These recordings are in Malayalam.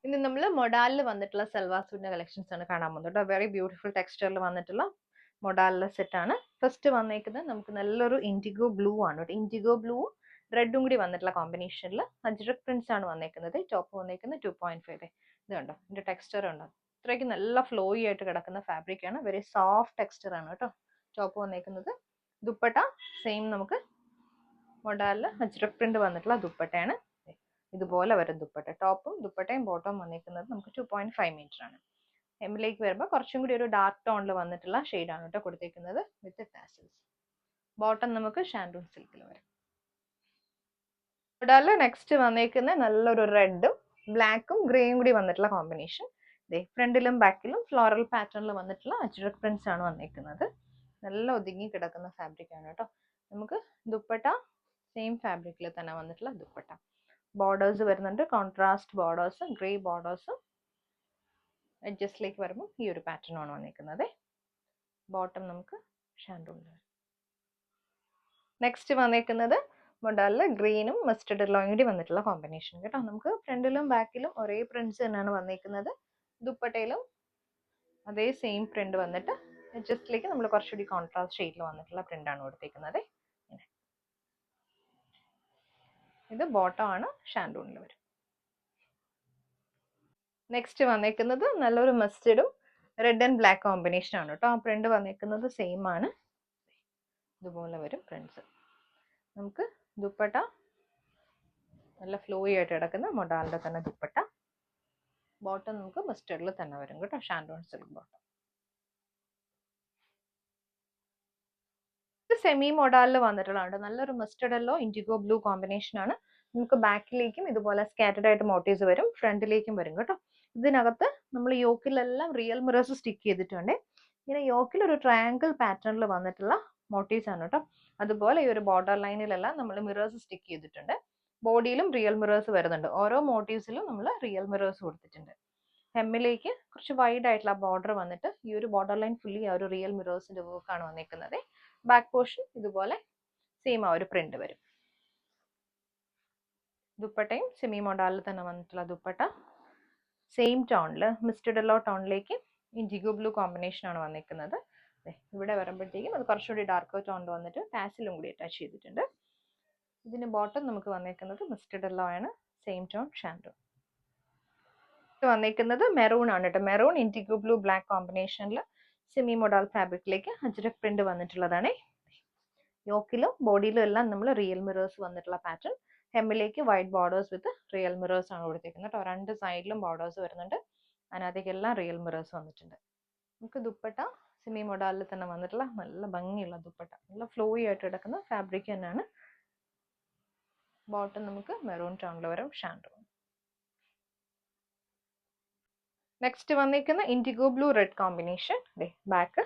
ഇനി നമ്മൾ മൊഡാലിൽ വന്നിട്ടുള്ള സൽവാർ സൂട്ടിന്റെ കളക്ഷൻസ് ആണ് കാണാൻ പോകുന്നത് കേട്ടോ. വെരി ബ്യൂട്ടിഫുൾ ടെക്സ്ചറിൽ വന്നിട്ടുള്ള മൊഡാലിലെ സെറ്റ് ആണ്. ഫസ്റ്റ് വന്നേക്കുന്നത് നമുക്ക് നല്ലൊരു ഇൻഡിഗോ ബ്ലൂ ആണ് കേട്ടോ. ഇൻഡിഗോ ബ്ലൂവും റെഡും കൂടി വന്നിട്ടുള്ള കോമ്പിനേഷനിൽ അജ്രക് പ്രിന്റ്സ് ആണ് വന്നേക്കുന്നത്. ടോപ്പ് വന്നേക്കുന്നത് 2.5. ഇത് കണ്ടോ, ഇതിന്റെ ടെക്സ്ചർ ഉണ്ടോ, ഇത്രയ്ക്ക് നല്ല ഫ്ലോയി ആയിട്ട് കിടക്കുന്ന ഫാബ്രിക് ആണ്. വെരി സോഫ്റ്റ് ടെക്സ്ചർ ആണ് കേട്ടോ. ടോപ്പ് വന്നേക്കുന്നത്. ദുപ്പട്ട സെയിം നമുക്ക് മൊഡാലിൽ അജ്രക് പ്രിന്റ് വന്നിട്ടുള്ള ദുപ്പട്ടയാണ്. ഇതുപോലെ വരും ദുപ്പട്ട. ടോപ്പും ദുപ്പട്ടയും ബോട്ടവും വന്നിരിക്കുന്നത് നമുക്ക് 2.5 മീറ്റർ ആണ്. എമ്മിലേക്ക് വരുമ്പോൾ കുറച്ചും കൂടി ഒരു ഡാർക്ക് ടോണിൽ വന്നിട്ടുള്ള ഷെയ്ഡാണ് കേട്ടോ കൊടുത്തേക്കുന്നത് വിത്ത് ടാസൽസ്. ബോട്ടം നമുക്ക് ഷാൻഡൂൺ സിൽക്കിൽ വരും. മൊഡാലിൽ നെക്സ്റ്റ് വന്നേക്കുന്ന നല്ലൊരു റെഡും ബ്ലാക്കും ഗ്രേയും കൂടി വന്നിട്ടുള്ള കോമ്പിനേഷൻ. ഫ്രണ്ടിലും ബാക്കിലും ഫ്ലോറൽ പാറ്റേണിൽ വന്നിട്ടുള്ള അജ്രക് പ്രിന്റ്സ് ആണ് വന്നിരിക്കുന്നത്. നല്ല ഒതുങ്ങി കിടക്കുന്ന ഫാബ്രിക് ആണ് കേട്ടോ. നമുക്ക് ദുപ്പട്ട സെയിം ഫാബ്രിക്കിൽ തന്നെ വന്നിട്ടുള്ള ദുപ്പട്ട. ബോർഡേഴ്സ് വരുന്നുണ്ട്, കോൺട്രാസ്റ്റ് ബോർഡേഴ്സ്, ഗ്രേ ബോർഡേഴ്സ്. എഡ്ജസ്റ്റിലേക്ക് വരുമ്പോൾ ഈ ഒരു പാറ്റേൺ ആണ് വന്നിരിക്കുന്നത്. ബോട്ടം നമുക്ക് ഷാൻഡൂൺ. നെക്സ്റ്റ് വന്നിരിക്കുന്നത് മൊഡാലിൽ ഗ്രീനും മസ്റ്റർഡ് യെല്ലോയും കൂടി വന്നിട്ടുള്ള കോമ്പിനേഷൻ കേട്ടോ. നമുക്ക് ഫ്രണ്ടിലും ബാക്കിലും ഒരേ പ്രിന്റ്സ് തന്നെയാണ് വന്നിരിക്കുന്നത്. ദുപ്പട്ടയിലും അതേ സെയിം പ്രിന്റ് വന്നിട്ട് എഡ്ജസ്റ്റിലേക്ക് നമ്മൾ കുറച്ചുകൂടി കോൺട്രാസ്റ്റ് ഷെയ്ഡിൽ വന്നിട്ടുള്ള പ്രിന്റ് ആണ് കൊടുത്തേക്കുന്നത്. ഇത് ബോട്ടം ആണ്, ഷാൻഡൂണിൽ വരും. നെക്സ്റ്റ് വന്നേക്കുന്നത് നല്ലൊരു മസ്റ്റർഡും റെഡ് ആൻഡ് ബ്ലാക്ക് കോമ്പിനേഷൻ ആണ് കേട്ടോ. ആ പ്രിന്റ് വന്നേക്കുന്നത് സെയിം ആണ്. ഇതുപോലെ വരും പ്രിന്റ്സ്. നമുക്ക് ദുപ്പട്ട നല്ല ഫ്ലോയി ആയിട്ട് കിടക്കുന്ന മൊഡാലിന്റെ തന്നെ ദുപ്പട്ട. ബോട്ടം നമുക്ക് മസ്റ്റർഡിൽ തന്നെ വരും കേട്ടോ, ഷാൻഡൂൺ സിൽക്ക് ബോട്ടം. സെമി മൊഡാലിൽ വന്നിട്ടുള്ളതാണ്. നല്ലൊരു mustard yellow IndiGo blue combination ആണ്. നമുക്ക് ബാക്കിലേക്കും ഇതുപോലെ സ്കാറ്റർഡ് ആയിട്ട് മോട്ടീവ്സ് വരും, ഫ്രണ്ടിലേക്കും വരും കേട്ടോ. ഇതിനകത്ത് നമ്മൾ യോക്കിലെല്ലാം റിയൽ മിറേഴ്സ് സ്റ്റിക്ക് ചെയ്തിട്ടുണ്ട്. ഇങ്ങനെ യോക്കിൽ ഒരു ട്രയാങ്കിൾ പാറ്റേണിൽ വന്നിട്ടുള്ള മോട്ടീവ്സ് ആണ് കേട്ടോ. അതുപോലെ ഈ ഒരു ബോർഡർ ലൈനിലെല്ലാം നമ്മൾ മിറേഴ്സ് സ്റ്റിക്ക് ചെയ്തിട്ടുണ്ട്. ബോഡിയിലും റിയൽ മിറേഴ്സ് വരുന്നുണ്ട്. ഓരോ മോട്ടീവ്സിലും നമ്മൾ റിയൽ മിറേഴ്സ് കൊടുത്തിട്ടുണ്ട്. ഹെമ്മിലേക്ക് കുറച്ച് വൈഡ് ആയിട്ടുള്ള ബോർഡർ വന്നിട്ട് ഈ ഒരു ബോർഡർ ലൈൻ ഫുള്ളി ആ ഒരു റിയൽ മിറേഴ്സിന്റെ വർക്കാണ് വന്നിരിക്കുന്നത്. ബാക്ക് പോർഷൻ ഇതുപോലെ സെയിം ആ ഒരു പ്രിന്റ് വരും. ദുപ്പട്ടയും സെമി മോഡാലിൽ തന്നെ വന്നിട്ടുള്ള ദുപ്പട്ട. സെയിം ടോണിൽ മിസ്റ്റഡ് യെല്ലോ ടോണിലേക്ക് ഇൻഡിഗോ ബ്ലൂ കോമ്പിനേഷൻ ആണ് വന്നിരിക്കുന്നത്. ഇവിടെ വരുമ്പോഴത്തേക്കും അത് കുറച്ചുകൂടി ഡാർക്ക് ടോണിൽ വന്നിട്ട് ടാസിലും കൂടി അറ്റാച്ച് ചെയ്തിട്ടുണ്ട്. ഇതിന് ബോട്ടം നമുക്ക് വന്നിരിക്കുന്നത് മിസ്റ്റഡ് യെല്ലോ ആണ്, സെയിം ടോൺ ഷാൻഡൂൺ. വന്നിരിക്കുന്നത് മെറൂൺ ആണ് കേട്ടോ. മെറൂൺ ഇൻഡിഗോ ബ്ലൂ ബ്ലാക്ക് കോമ്പിനേഷനിൽ സെമി മോഡാൽ ഫാബ്രിക്കിലേക്ക് അജ്രക് പ്രിന്റ് വന്നിട്ടുള്ളതാണ്. യോക്കിലും ബോഡിയിലും എല്ലാം നമ്മൾ റിയൽ മിറേഴ്സ് വന്നിട്ടുള്ള പാറ്റേൺ. ഹെമ്മിലേക്ക് white borders with real mirrors ആണ് കൊടുത്തിരിക്കുന്നത് കേട്ടോ. രണ്ട് സൈഡിലും ബോർഡേഴ്സ് വരുന്നുണ്ട്. അതിനകത്തേക്കെല്ലാം റിയൽ മിറേഴ്സ് വന്നിട്ടുണ്ട്. നമുക്ക് ദുപ്പട്ട സെമി മോഡാലിൽ തന്നെ വന്നിട്ടുള്ള നല്ല ഭംഗിയുള്ള ദുപ്പട്ട. നല്ല ഫ്ലോയി ആയിട്ട് കിടക്കുന്ന ഫാബ്രിക് തന്നെയാണ്. ബോട്ടം നമുക്ക് മെറൂൺ ടോണിൽ വരും, ഷാൻഡൂൺ. നെക്സ്റ്റ് വന്നിരിക്കുന്ന IndiGo blue red combination. Back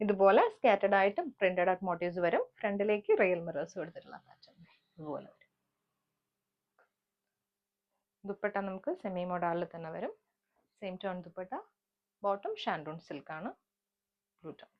ഇതുപോലെ സ്കാറ്റർഡ് ആയിട്ട് പ്രിന്റഡ് ആയിട്ട് മോട്ടീവ്സ് വരും. ഫ്രണ്ടിലേക്ക് റിയൽ മിറേഴ്സ് കൊടുത്തിട്ടുള്ള പാറ്റേൺ ഇതുപോലെ വരും. ദുപ്പട്ട നമുക്ക് സെമി മോഡാലിൽ തന്നെ വരും, same tone dupatta. Bottom shantoon silk ആണ്, ബ്ലൂ ടോൺ.